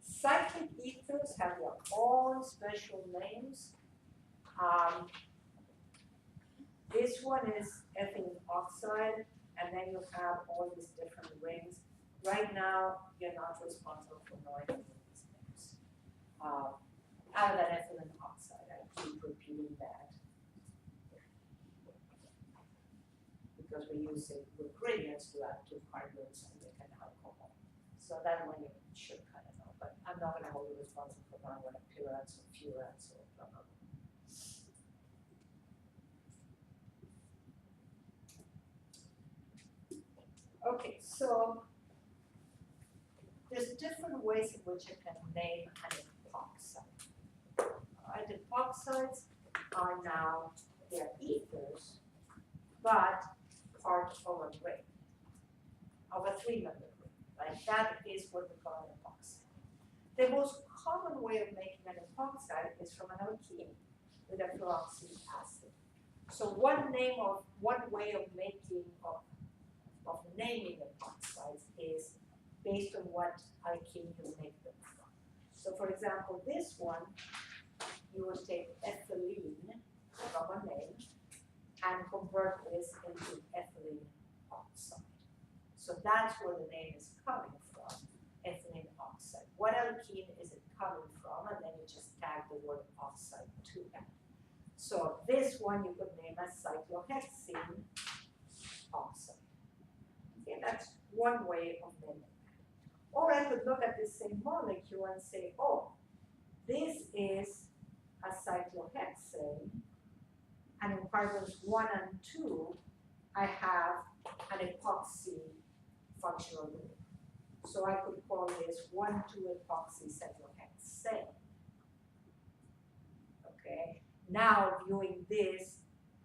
Cyclic ethers have their own special names. This one is ethylene oxide. and then you have all these different rings. Right now, you're not responsible for knowing any of these names. Other than ethylene oxide, I keep repeating that. Because we use it with gradients to add two carbons and make an alcohol. So that one you should kind of know, but I'm not gonna hold you responsible for knowing what appearance or furans or blah, blah, blah. Okay, so there's different ways in which you can name an epoxide. Alright, epoxides are now, they're ethers, but part of a ring, of a three-membered ring, right? That is what we call an epoxide. The most common way of making an epoxide is from an alkene with a peroxide acid. So one way of making of naming epoxides is based on what alkene you make them from. So for example, this one, you would take ethylene from a name and convert this into ethylene oxide. So that's where the name is coming from, ethylene oxide. What alkene is it coming from? And then you just tag the word oxide to that. So this one you could name as cyclohexene oxide. Okay, that's one way of naming that. Or I could look at the same molecule and say, oh, this is a cyclohexane, and in carbons 1 and 2, I have an epoxy functional group. So I could call this 1,2-epoxy cyclohexane. Okay, now viewing this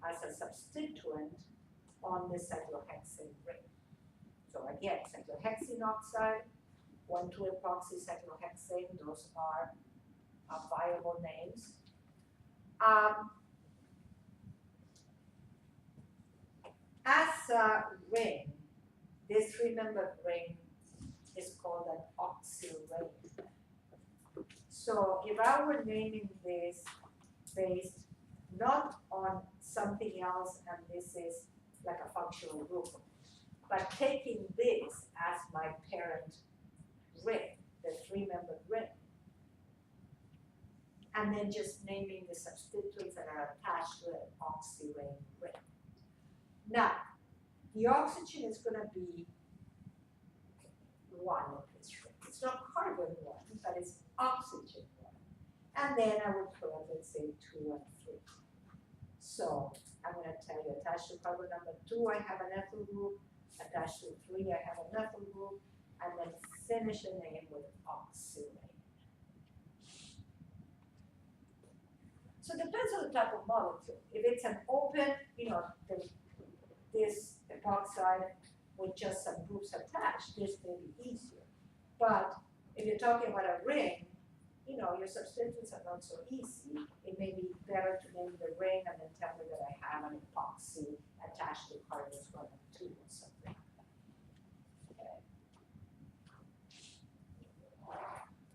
as a substituent on the cyclohexane ring. So again, cyclohexene oxide, 1,2-epoxy cyclohexane, those are viable names. As a ring, this three-membered ring is called an oxy ring. So if I were naming this based not on something else, and this is like a functional group, but taking this as my parent ring, the three-membered ring, and then just naming the substituents that are attached to an oxy ring. Now, the oxygen is going to be one of this ring. It's not carbon one, but it's oxygen one. And then I would put, let's say, 2 and 3. So I'm going to tell you, attached to carbon number 2, I have an ethyl group. Attached to 3, I have an ethyl group. And then finish the name with oxylane. So it depends on the type of molecule. If it's an open, this epoxide with just some groups attached, this may be easier. But if you're talking about a ring, your substituents are not so easy. It may be better to name the ring and then tell me that I have an epoxy attached to carbons 1 and 2 or something. Okay.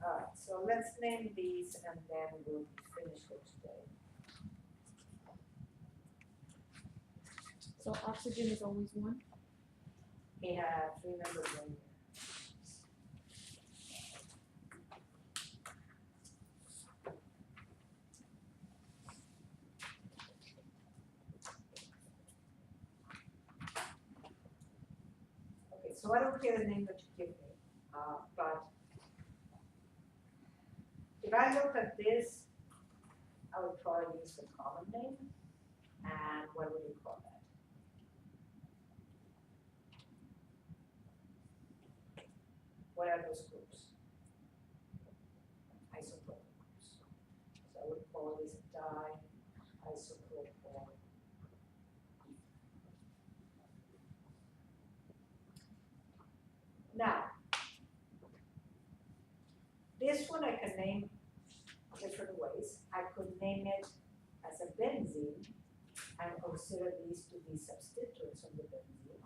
All right, so let's name these and then we'll finish for today. So oxygen is always 1? We have 3-membered ring. Okay, so I don't care the name that you give me, but if I look at this, I would probably use the common name. And what would you call that? What are those groups? Isopropyl groups. So I would call this di-isopropyl. Now, this one I can name different ways. I could name it as a benzene and consider these to be substituents of the benzene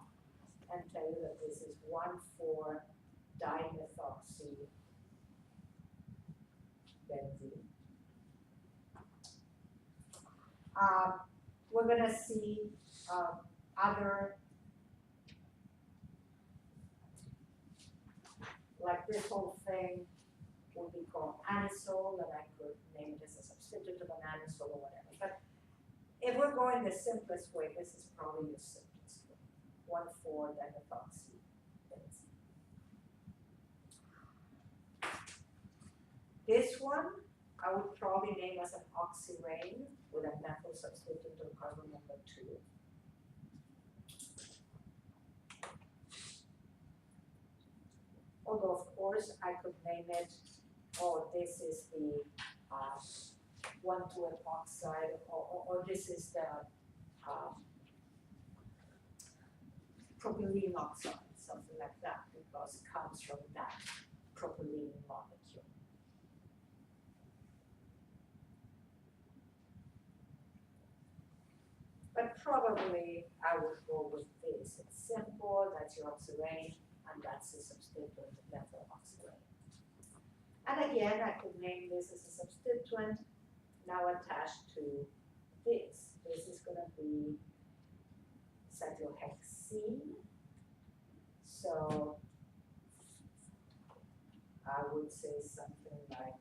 and tell you that this is 1,4-dimethoxy benzene. We're going to see other this whole thing would be called anisole, and I could name it as a substitute of an anisole or whatever. But if we're going the simplest way, this is probably the simplest way. 1,4-dimethoxy benzene. This one, I would probably name as an oxirane with a methyl substitute of carbon number 2. Although, of course, I could name it, oh, this is the 1,2-epoxide, or this is the propylene oxide, something like that, because it comes from that propylene molecule. But probably I would go with this. It's simple, that's your oxirane, and that's the substituent of methyl oxirane. And again, I could name this as a substituent now attached to this. This is going to be cyclohexene. So I would say something like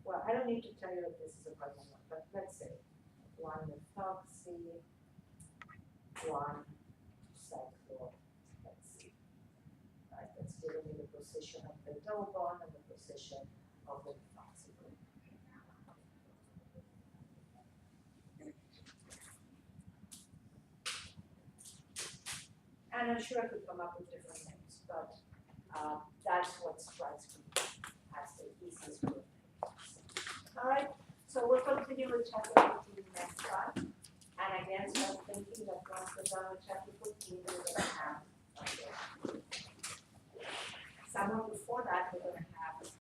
well, I don't need to tell you that this is a carbon one, but let's say 1-methoxy, 1-cyclohexene. Right, that's giving me the position of the double bond and the position of the methoxy group. And I'm sure I could come up with different names, but that's what strikes me as the easiest way. All right, so we'll continue with chapter 14 next time. And again, start thinking that once we're done with chapter 14, we're going to have